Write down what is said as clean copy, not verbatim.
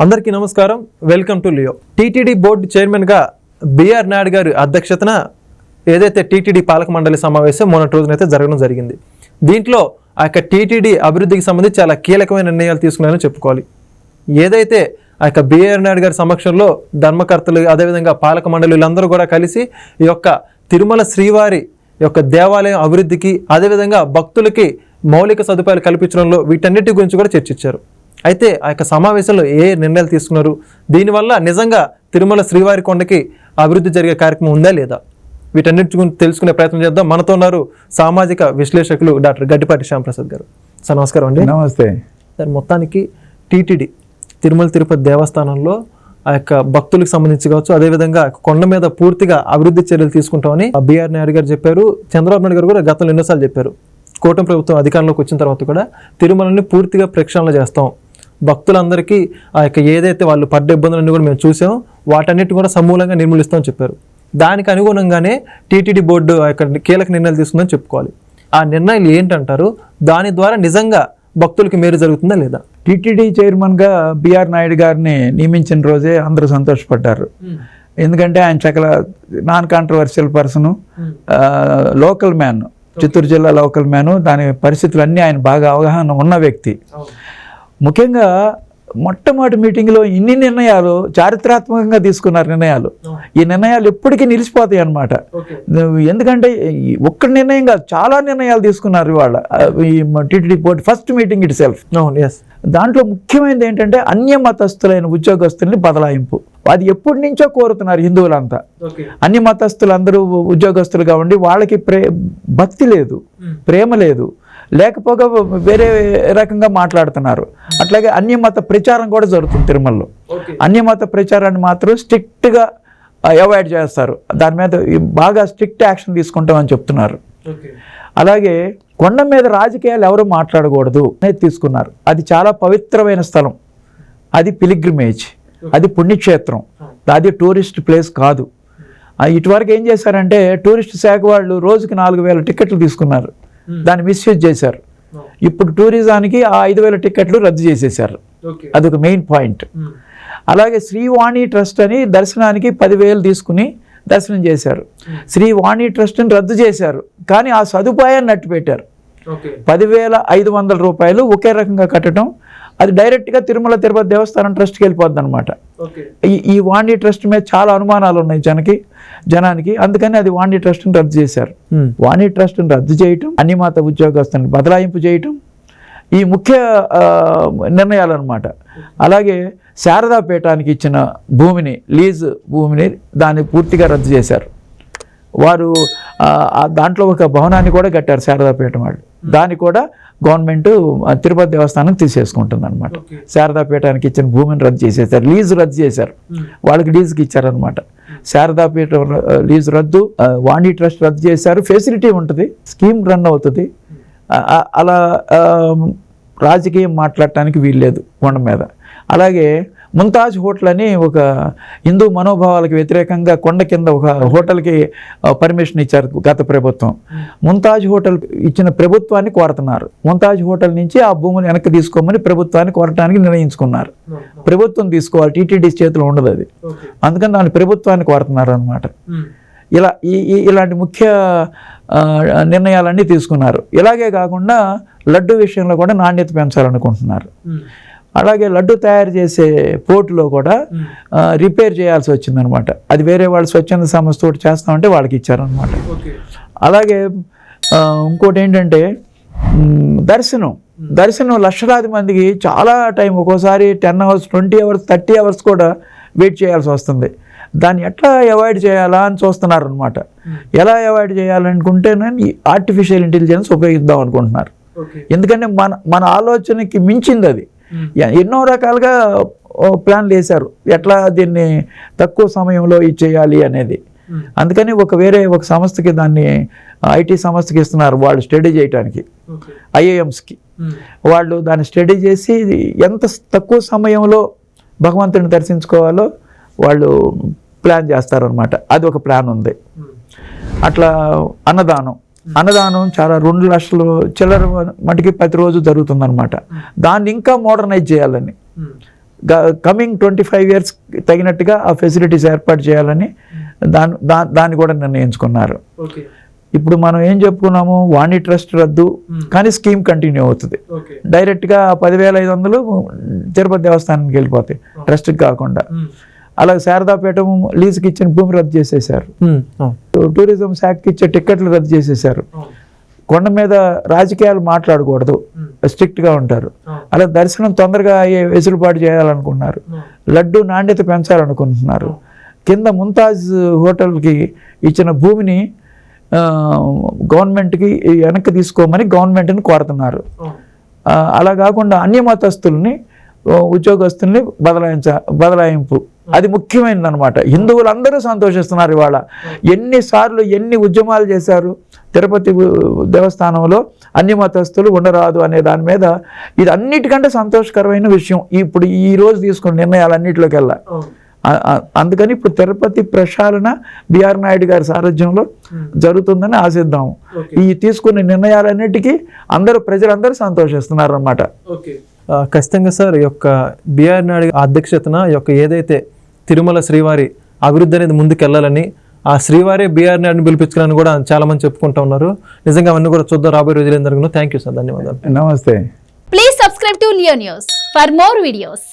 అందరికీ నమస్కారం. Welcome to Leo. TTD board చైర్మన్గా బిఆర్ నాయుడు గారి అధ్యక్షతన ఏదైతే టీటీడీ పాలక మండలి సమావేశం మొన్నటి రోజునైతే జరగడం జరిగింది. దీంట్లో ఆ యొక్క టీటీడీ అభివృద్ధికి సంబంధించి చాలా కీలకమైన నిర్ణయాలు తీసుకున్నారని చెప్పుకోవాలి. ఏదైతే ఆ యొక్క బిఆర్ నాయుడు గారి సమక్షంలో ధర్మకర్తలు అదేవిధంగా పాలక మండలిలందరూ కూడా కలిసి ఈ యొక్క తిరుమల శ్రీవారి యొక్క దేవాలయం అభివృద్ధికి అదేవిధంగా భక్తులకి మౌలిక సదుపాయాలు కల్పించడంలో వీటన్నిటి గురించి కూడా చర్చించారు. అయితే ఆ యొక్క సమావేశంలో ఏ నిర్ణయాలు తీసుకున్నారు, దీనివల్ల నిజంగా తిరుమల శ్రీవారి కొండకి అభివృద్ధి జరిగే కార్యక్రమం ఉందా లేదా, వీటన్నిటి గురించి తెలుసుకునే ప్రయత్నం చేద్దాం. మనతో ఉన్నారు సామాజిక విశ్లేషకులు డాక్టర్ గడ్డిపాటి శ్యాంప్రసాద్ గారు. సార్ నమస్కారం అండి. నమస్తే సార్, మొత్తానికి టీటీడీ తిరుమల తిరుపతి దేవస్థానంలో ఆ యొక్క భక్తులకు సంబంధించి కావచ్చు, అదేవిధంగా కొండ మీద పూర్తిగా అభివృద్ధి చర్యలు తీసుకుంటామని బిఆర్ నాయుడు గారు చెప్పారు. చంద్రబాబు నాయుడు గారు కూడా గతంలో ఎన్నోసార్లు చెప్పారు. కూటమి ప్రభుత్వం అధికారంలోకి వచ్చిన తర్వాత కూడా తిరుమలని పూర్తిగా ప్రక్షాళన చేస్తాం, భక్తులందరికీ ఆ యొక్క ఏదైతే వాళ్ళు పడ్డ ఇబ్బందులన్నీ కూడా మేము చూసాం, వాటన్నిటి కూడా సమూలంగా నిర్మూలిస్తామని చెప్పారు. దానికి అనుగుణంగానే టీటీడీ బోర్డు ఆ యొక్క కీలక నిర్ణయాలు తీసుకుందని చెప్పుకోవాలి. ఆ నిర్ణయాలు ఏంటంటారు? దాని ద్వారా నిజంగా భక్తులకి మేలు జరుగుతుందా లేదా? టీటీడీ చైర్మన్గా బిఆర్ నాయుడు గారిని నియమించిన రోజే అందరూ సంతోషపడ్డారు. ఎందుకంటే ఆయన చక్కల non controversial person, local man, Chittoor జిల్లా లోకల్ మ్యాను, దాని పరిస్థితులన్నీ ఆయన బాగా అవగాహన ఉన్న వ్యక్తి. ముఖ్యంగా మొట్టమొదటి మీటింగ్లో ఇన్ని నిర్ణయాలు చారిత్రాత్మకంగా తీసుకున్నారు. ఈ నిర్ణయాలు ఎప్పటికీ నిలిచిపోతాయి అన్నమాట. ఎందుకంటే ఒక్క నిర్ణయం కాదు, చాలా నిర్ణయాలు తీసుకున్నారు ఇవాళ ఈ TTD board first meeting it self. దాంట్లో ముఖ్యమైనది ఏంటంటే అన్య మతస్థులైన ఉద్యోగస్తుల్ని బదలాయింపు. అది ఎప్పటి నుంచో కోరుతున్నారు హిందువులంతా. అన్య మతస్థులందరూ ఉద్యోగస్తులుగా ఉండి వాళ్ళకి భక్తి లేదు, ప్రేమ లేదు, లేకపోగా వేరే రకంగా మాట్లాడుతున్నారు. అట్లాగే అన్యమత ప్రచారం కూడా జరుగుతుంది తిరుమలలో. అన్యమత ప్రచారాన్ని మాత్రం స్ట్రిక్ట్గా అవాయిడ్ చేస్తారు, దాని మీద బాగా స్ట్రిక్ట్ యాక్షన్ తీసుకుంటామని చెప్తున్నారు. అలాగే కొండ మీద రాజకీయాలు ఎవరు మాట్లాడకూడదు అనేది తీసుకున్నారు. అది చాలా పవిత్రమైన స్థలం, అది పిలిగ్రిమేజ్, అది పుణ్యక్షేత్రం, అది టూరిస్ట్ ప్లేస్ కాదు. ఇటువరకు ఏం చేశారంటే టూరిస్ట్ శాఖ వాళ్ళు రోజుకి 4,000 టికెట్లు తీసుకున్నారు, దాన్ని మిస్యూజ్ చేశారు. ఇప్పుడు టూరిజానికి ఆ 5,000 టికెట్లు రద్దు చేసేసారు, అదొక మెయిన్ పాయింట్. అలాగే శ్రీవాణి ట్రస్ట్ అని దర్శనానికి 10,000 తీసుకుని దర్శనం చేశారు. శ్రీవాణి ట్రస్ట్ని రద్దు చేశారు, కానీ ఆ సదుపాయాన్ని నట్టు పెట్టారు. 10,500 రూపాయలు ఒకే రకంగా కట్టడం, అది డైరెక్ట్గా తిరుమల తిరుపతి దేవస్థానం ట్రస్ట్కి వెళ్ళిపోద్ది అనమాట. ఈ వాణి ట్రస్ట్ మీద చాలా అనుమానాలు ఉన్నాయి జనానికి, అందుకని అది వాణి ట్రస్ట్ని రద్దు చేశారు. వాణి ట్రస్ట్ని రద్దు చేయటం, అన్యమత ఉద్యోగస్తుని బదలాయింపు చేయటం ఈ ముఖ్య నిర్ణయాలు అనమాట. అలాగే శారదాపీఠానికి ఇచ్చిన భూమిని, లీజ్ భూమిని, దాన్ని పూర్తిగా రద్దు చేశారు. వారు దాంట్లో ఒక భవనాన్ని కూడా కట్టారు శారదాపీఠం వాళ్ళు, దాన్ని కూడా గవర్నమెంట్ తిరుపతి దేవస్థానం తీసేసుకుంటుంది అనమాట. శారదాపీఠానికి ఇచ్చిన భూమిని రద్దు చేసేసారు, లీజు రద్దు చేశారు, వాళ్ళకి లీజుకి ఇచ్చారనమాట. శారదాపీఠం లీజు రద్దు, వాణి ట్రస్ట్ రద్దు చేశారు. ఫెసిలిటీ ఉంటుంది, స్కీమ్ రన్ అవుతుంది. అలా రాజకీయం మాట్లాడటానికి వీల్లేదు కొండ మీద. అలాగే ముంతాజ్ హోటల్ అని ఒక హిందూ మనోభావాలకు వ్యతిరేకంగా కొండ కింద ఒక హోటల్కి పర్మిషన్ ఇచ్చారు గత ప్రభుత్వం. ముంతాజ్ హోటల్ ఇచ్చిన ప్రభుత్వాన్ని కోరుతున్నారు. ముంతాజ్ హోటల్ నుంచి ఆ భూమిని వెనక్కి తీసుకోమని ప్రభుత్వాన్ని కోరటానికి నిర్ణయించుకున్నారు. ప్రభుత్వం తీసుకోవాలి, టీటీడీ చేతిలో ఉండదు అది, అందుకని దాని ప్రభుత్వాన్ని కోరుతున్నారు అనమాట. ఇలాంటి ముఖ్య నిర్ణయాలన్నీ తీసుకున్నారు. ఇలాగే కాకుండా లడ్డు విషయంలో కూడా నాణ్యత పెంచాలనుకుంటున్నారు. అలాగే లడ్డు తయారు చేసే పోర్టులో కూడా రిపేర్ చేయాల్సి వచ్చిందనమాట. అది వేరే వాళ్ళు స్వచ్ఛంద సంస్థ తోటి చేస్తామంటే వాళ్ళకి ఇచ్చారనమాట. అలాగే ఇంకోటి ఏంటంటే దర్శనం లక్షలాది మందికి చాలా టైం, ఒక్కోసారి 10 hours 20 hours 30 hours కూడా వెయిట్ చేయాల్సి వస్తుంది. దాన్ని ఎట్లా అవాయిడ్ చేయాలా అని చూస్తున్నారు అనమాట. ఎలా అవాయిడ్ చేయాలనుకుంటేనే ఆర్టిఫిషియల్ ఇంటెలిజెన్స్ ఉపయోగిద్దాం అనుకుంటున్నారు. ఎందుకంటే మన ఆలోచనకి మించింది అది. ఎన్నో రకాలుగా ప్లాన్లు వేశారు, ఎట్లా దీన్ని తక్కువ సమయంలో ఇచ్చేయాలి అనేది. అందుకని వేరే ఒక సంస్థకి, దాన్ని ఐటీ సంస్థకి ఇస్తున్నారు వాళ్ళు స్టడీ చేయడానికి, ఐఐఎమ్స్కి. వాళ్ళు దాన్ని స్టడీ చేసి ఎంత తక్కువ సమయంలో భగవంతుని దర్శించుకోవాలో వాళ్ళు ప్లాన్ చేస్తారనమాట. అది ఒక ప్లాన్ ఉంది. అట్లా అన్నదానం చాలా 2 లక్షలు చిల్లర మటుకి ప్రతిరోజు జరుగుతుందన్నమాట. దాన్ని ఇంకా మోడర్నైజ్ చేయాలని కమింగ్ 25 years తగినట్టుగా ఆ ఫెసిలిటీస్ ఏర్పాటు చేయాలని దాన్ని కూడా నిర్ణయించుకున్నారు. ఇప్పుడు మనం ఏం చెప్పుకున్నాము, వాణి ట్రస్ట్ రద్దు, కానీ స్కీమ్ కంటిన్యూ అవుతుంది. డైరెక్ట్గా 10,500 తిరుపతి దేవస్థానానికి వెళ్ళిపోతాయి, ట్రస్ట్కి కాకుండా. అలాగే శారదాపేట లీజుకి ఇచ్చిన భూమి రద్దు చేసేసారు. టూరిజం శాఖకి ఇచ్చే టిక్కెట్లు రద్దు చేసేసారు. కొండ మీద రాజకీయాలు మాట్లాడకూడదు, స్ట్రిక్ట్గా ఉంటారు. అలా దర్శనం తొందరగా అయ్యే వెసులుబాటు చేయాలనుకున్నారు. లడ్డు నాణ్యత పెంచాలనుకుంటున్నారు. కింద ముంతాజ్ హోటల్కి ఇచ్చిన భూమిని గవర్నమెంట్కి వెనక్కి తీసుకోమని గవర్నమెంట్ని కోరుతున్నారు. అలా కాకుండా అన్య మతస్థుల్ని ఉద్యోగస్తుల్ని బదలాయింపు, అది ముఖ్యమైనది అనమాట. హిందువులందరూ సంతోషిస్తున్నారు ఇవాళ. ఎన్నిసార్లు ఎన్ని ఉద్యమాలు చేశారు, తిరుపతి దేవస్థానంలో అన్య మతస్థులు ఉండరాదు అనే దాని మీద. ఇది అన్నిటికంటే సంతోషకరమైన విషయం ఇప్పుడు ఈ రోజు తీసుకున్న నిర్ణయాలన్నింటిలోకి వెళ్ళా. అందుకని ఇప్పుడు తిరుపతి ప్రక్షాళన బిఆర్ నాయుడు గారి సారథ్యంలో జరుగుతుందని ఆశిద్దాము. ఈ తీసుకున్న నిర్ణయాలన్నిటికీ ప్రజలందరూ సంతోషిస్తున్నారు అన్నమాట. ఖచ్చితంగా సార్, ఈ యొక్క బిఆర్ నాయుడు అధ్యక్షతన ఏదైతే తిరుమల శ్రీవారి అభివృద్ధి అనేది ముందుకెళ్లాలని, ఆ శ్రీవారే బిఆర్ నాయుడుని పిలిపించుకున్నాను కూడా చాలా మంది చెప్పుకుంటూ ఉన్నారు. నిజంగా అవన్నీ కూడా చూద్దాం రాబోయే రోజులు. థ్యాంక్ యూ సార్, ధన్యవాదాలు. నమస్తే. Please subscribe to Leo news for more videos.